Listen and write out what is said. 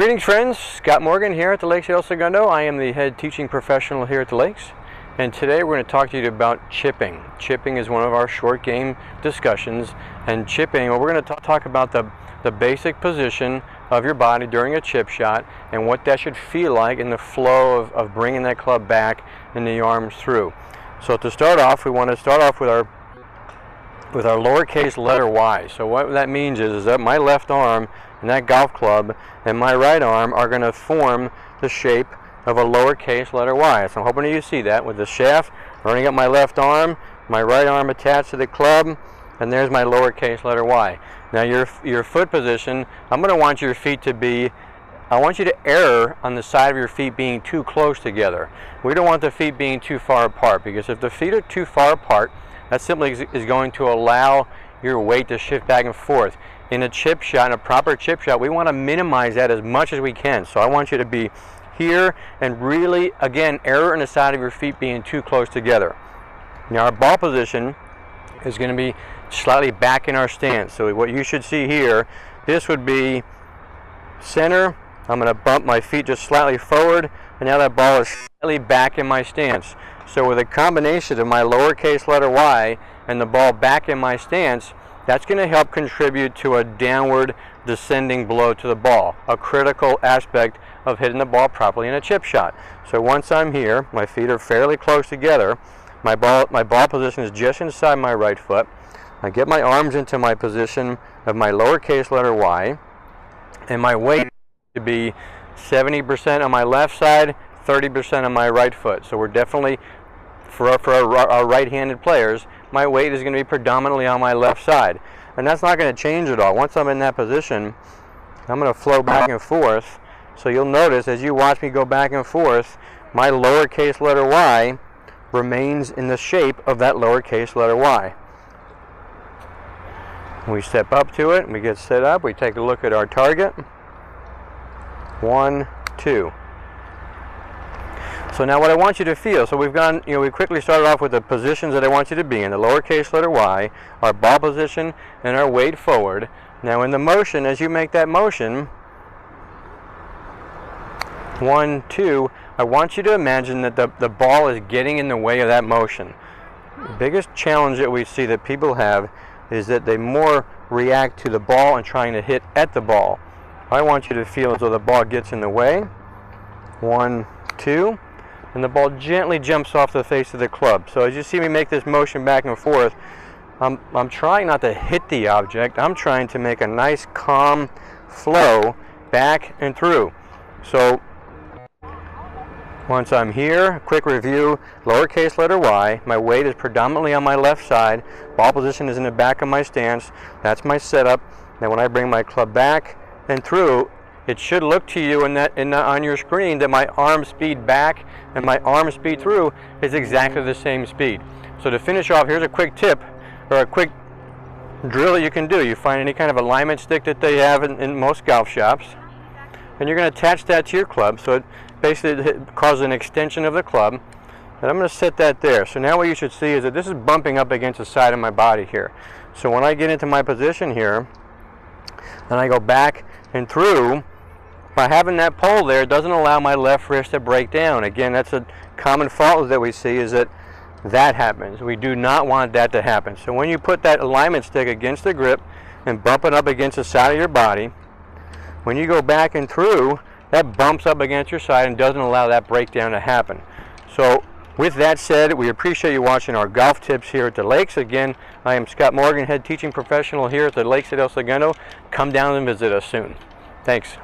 Greetings friends, Scott Morgan here at the Lakes at Segundo. I am the head teaching professional here at the Lakes, and today we're going to talk to you about chipping. Chipping is one of our short game discussions, and chipping, well, we're going to talk about the basic position of your body during a chip shot and what that should feel like in the flow of bringing that club back and the arms through. So to start off, we want to start off with our lowercase letter Y. So what that means is that my left arm and that golf club and my right arm are going to form the shape of a lowercase letter Y. So I'm hoping you see that with the shaft running up my left arm, my right arm attached to the club, and there's my lowercase letter Y. Now your foot position, I'm going to want your feet to be, I want you to err on the side of your feet being too close together. We don't want the feet being too far apart, because if the feet are too far apart, that simply is going to allow your weight to shift back and forth. In a chip shot, in a proper chip shot, we want to minimize that as much as we can. So I want you to be here and really, again, err on the side of your feet being too close together. Now our ball position is going to be slightly back in our stance. So what you should see here, this would be center. I'm going to bump my feet just slightly forward, and now that ball is slightly back in my stance. So with a combination of my lowercase letter Y and the ball back in my stance, that's going to help contribute to a downward descending blow to the ball, a critical aspect of hitting the ball properly in a chip shot. So once I'm here, my feet are fairly close together, my ball position is just inside my right foot. I get my arms into my position of my lowercase letter Y, and my weight to be 70% on my left side, 30% on my right foot. So we're definitely, for our right-handed players, my weight is going to be predominantly on my left side. And that's not going to change at all. Once I'm in that position, I'm going to flow back and forth. So you'll notice as you watch me go back and forth, my lowercase letter Y remains in the shape of that lowercase letter Y. We step up to it, we get set up, we take a look at our target. 1, 2. So now what I want you to feel, so we've gone, we quickly started off with the positions that I want you to be in, the lowercase letter Y, our ball position, and our weight forward. Now in the motion, as you make that motion, 1, 2, I want you to imagine that the ball is getting in the way of that motion. The biggest challenge that we see that people have is that they more react to the ball and trying to hit at the ball. I want you to feel as though the ball gets in the way. 1, 2. And the ball gently jumps off the face of the club. So as you see me make this motion back and forth, I'm trying not to hit the object. I'm trying to make a nice calm flow back and through. So once I'm here, quick review, lowercase letter Y, my weight is predominantly on my left side, ball position is in the back of my stance, that's my setup. Then when I bring my club back and through, it should look to you on your screen that my arm speed back and my arm speed through is exactly the same speed. So to finish off, here's a quick tip or a quick drill that you can do. You find any kind of alignment stick that they have in most golf shops, and you're going to attach that to your club. So it basically causes an extension of the club, and I'm going to set that there. So now what you should see is that this is bumping up against the side of my body here. So when I get into my position here and I go back and through, by having that pole there, it doesn't allow my left wrist to break down. Again, that's a common fault that we see, is that happens. We do not want that to happen. So when you put that alignment stick against the grip and bump it up against the side of your body, when you go back and through, that bumps up against your side and doesn't allow that breakdown to happen. So with that said, we appreciate you watching our golf tips here at the Lakes. Again, I am Scott Morgan, head teaching professional here at the Lakes at El Segundo. Come down and visit us soon. Thanks.